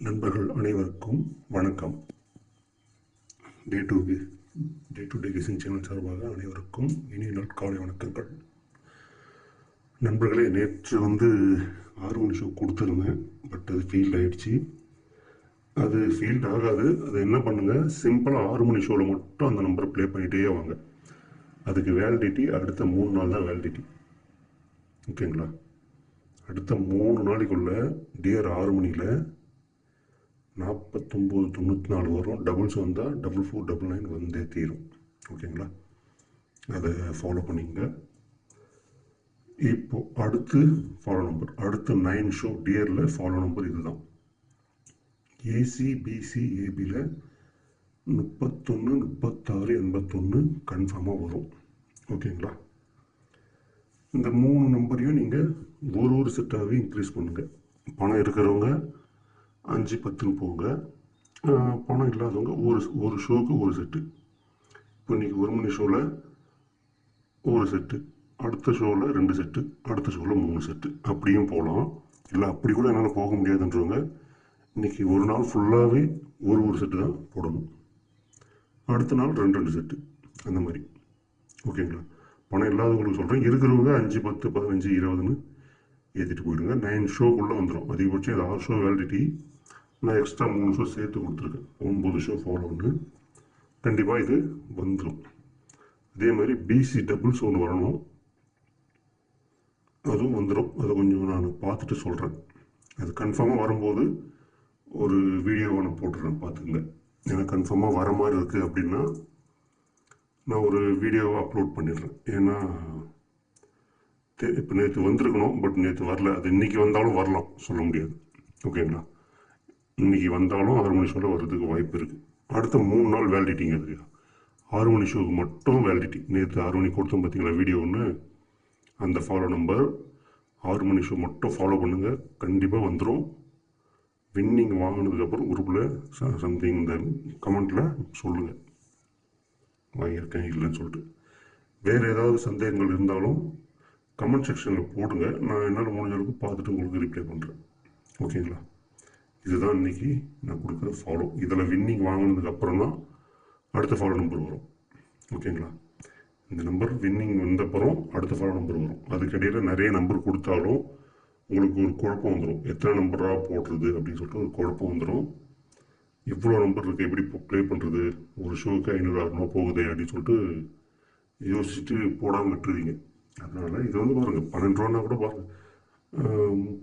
நண்பர்கள் அனைவருக்கும் வணக்கம். Day to day guessing channel சார்பாக அனைவருக்கும் இனிய நாள் காலை வணக்கங்கள். நண்பர்களே, நேற்று 6 மணி ஷோ கொடுத்துருந்தேன். பட் அது ஃபீல்ட் ஆகிடுச்சு. அது ஃபீல்ட் ஆகாது. அது என்ன பண்ணுங்கள், சிம்பிளாக 6 மணி ஷோவில் மட்டும் அந்த நம்பரை ப்ளே பண்ணிகிட்டே வாங்க. அதுக்கு வேலிடிட்டி அடுத்த 3 நாள் தான் வேலிடிட்டி. ஓகேங்களா? அடுத்த 3 நாளைக்குள்ளே டியர் 6 மணியில் 4994 வரும். டபுள்ஸ் வந்தால் 4499 வந்தே தீரும். ஓகேங்களா? அதை ஃபாலோ பண்ணிங்க. இப்போது அடுத்து ஃபாலோ நம்பர், அடுத்த 9 ஷோ டியரில் ஃபாலோ நம்பர் இதுதான். ஏசிபிசிஏபியில் 31 36 81 கன்ஃபார்மாக வரும். ஓகேங்களா? இந்த 3 நம்பரையும் நீங்கள் ஒரு செட்டாகவே இன்க்ரீஸ் பண்ணுங்கள். பணம் இருக்கிறவங்க 5 10 போங்க. பணம் இல்லாதவங்க ஒரு ஷோவுக்கு ஒரு செட்டு. இப்போ இன்றைக்கி 1 மணி ஷோவில் ஒரு செட்டு, அடுத்த ஷோவில் 2 செட்டு, அடுத்த ஷோவில் 3 செட்டு, அப்படியும் போகலாம். இல்லை அப்படி கூட என்னால் போக முடியாதுன்றவங்க இன்றைக்கி ஒரு நாள் ஃபுல்லாகவே ஒரு செட்டு தான் போடணும். அடுத்த நாள் 2 செட்டு, அந்த மாதிரி. ஓகேங்களா? பணம் இல்லாதவங்களுக்கு சொல்கிறேன். இருக்கிறவங்க 5 10 15 20ன்னு ஏற்றிட்டு போயிடுங்க. 9 ஷோக்குள்ளே வந்துடும். அதிகபட்சம் இது 6 ஷோ வேலிடிட்டி. நான் எக்ஸ்ட்ரா 3 ஷோ சேர்த்து கொடுத்துருக்கேன். 9 ஷோ ஃபாலோன்னு கண்டிப்பாக இது வந்துடும். அதே மாதிரி பிசி டபுள்ஸ் ஒன்று வரணும், அதுவும் வந்துடும். அதை கொஞ்சம் நான் பார்த்துட்டு சொல்கிறேன். அது கன்ஃபார்மாக வரும்போது ஒரு வீடியோவை நான் போட்டுடுறேன், பார்த்துங்க. ஏன்னா கன்ஃபார்மாக வர மாதிரி இருக்குது அப்படின்னா நான் ஒரு வீடியோவை அப்லோட் பண்ணிடுறேன். ஏன்னா இப்போ நேற்று வந்திருக்கணும், பட் நேற்று வரல. அது இன்றைக்கி வந்தாலும் வரலாம், சொல்ல முடியாது. ஓகேங்களா? இன்றைக்கி வந்தாலும் 6 மணி ஷோவில் வர்றதுக்கு வாய்ப்பு இருக்குது. அடுத்த 3 நாள் வேலிடிட்டிங்க. அதுக்கு 6 மணி ஷோவுக்கு மட்டும் வேலிடிட்டி. நேற்று 6 மணி கொடுத்தோம் பார்த்தீங்களா வீடியோ ஒன்று, அந்த ஃபாலோ நம்பர் 6 மணி ஷோ மட்டும் ஃபாலோ பண்ணுங்கள். கண்டிப்பாக வந்துடும். வின்னிங் வாங்கினதுக்கப்புறம் குரூப்பில் சம்திங் இந்த கமெண்ட்டில் சொல்லுங்கள், வாங்கியிருக்கேன் இல்லைன்னு சொல்லிட்டு. வேறு ஏதாவது சந்தேகங்கள் இருந்தாலும் கமெண்ட் செக்ஷனில் போடுங்க. நான் என்னால் முடிஞ்ச அளவுக்கு பார்த்துட்டு உங்களுக்கு ரிப்ளை பண்ணுறேன். ஓகேங்களா? இதுதான் இன்றைக்கி நான் கொடுக்குற ஃபாலோ. இதில் வின்னிங் வாங்கினதுக்கப்புறம் தான் அடுத்த ஃபாலோ நம்பர் வரும். ஓகேங்களா? இந்த நம்பர் வின்னிங் வந்தப்புறம் அடுத்த ஃபாலோ நம்பர் வரும். அதுக்கிடையில் நிறைய நம்பர் கொடுத்தாலும் உங்களுக்கு ஒரு குழப்பம் வந்துடும். எத்தனை நம்பராக போடுறது அப்படின்னு சொல்லிட்டு ஒரு குழப்பம் வந்துடும். இவ்வளோ நம்பர் இருக்குது, எப்படி ப்ளே பண்ணுறது, ஒரு ஷோவுக்கு 500 600 போகுது அப்படின்னு சொல்லிட்டு யோசிச்சுட்டு போடாமல் விட்டுருவீங்க. அதனால் இது பாருங்கள், 12 ரூபான்னா கூட பாருங்கள்,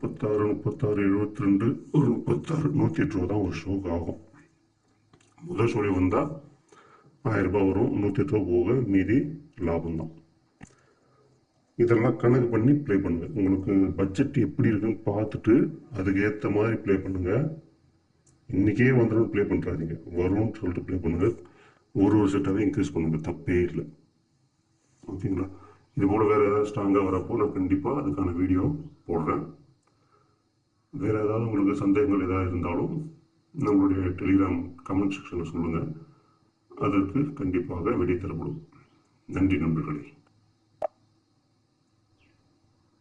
36 72 ஒரு 36 108 ரூபா தான் ஒரு ஷோவுக்கு ஆகும். முதல் ஷோவில் வந்தால் 1000 ரூபாய் வரும். 108 ரூபா போக மீதி லாபம் தான். இதெல்லாம் கணக்கு பண்ணி ப்ளே பண்ணுங்கள். உங்களுக்கு பட்ஜெட் எப்படி இருக்குன்னு பார்த்துட்டு அதுக்கு ஏற்ற மாதிரி ப்ளே பண்ணுங்கள். இன்றைக்கே வந்துடும் ப்ளே பண்ணுறாதீங்க, வரும்னு சொல்லிட்டு ப்ளே பண்ணுங்கள். ஒரு செட்டாகவே இன்க்ரீஸ் பண்ணுங்கள், தப்பே இல்லை. ஓகேங்களா? இதுபோல் வேறு ஏதாவது ஸ்ட்ராங்காக வரப்போ நான் கண்டிப்பாக அதுக்கான வீடியோ போடுறேன். வேறு ஏதாவது உங்களுக்கு சந்தேகங்கள் ஏதாவது இருந்தாலும் நம்மளுடைய டெலிகிராம் கமெண்ட் செக்ஷனில் சொல்லுங்கள். அதற்கு கண்டிப்பாக விடை தரப்படும். நன்றி நண்பர்களே.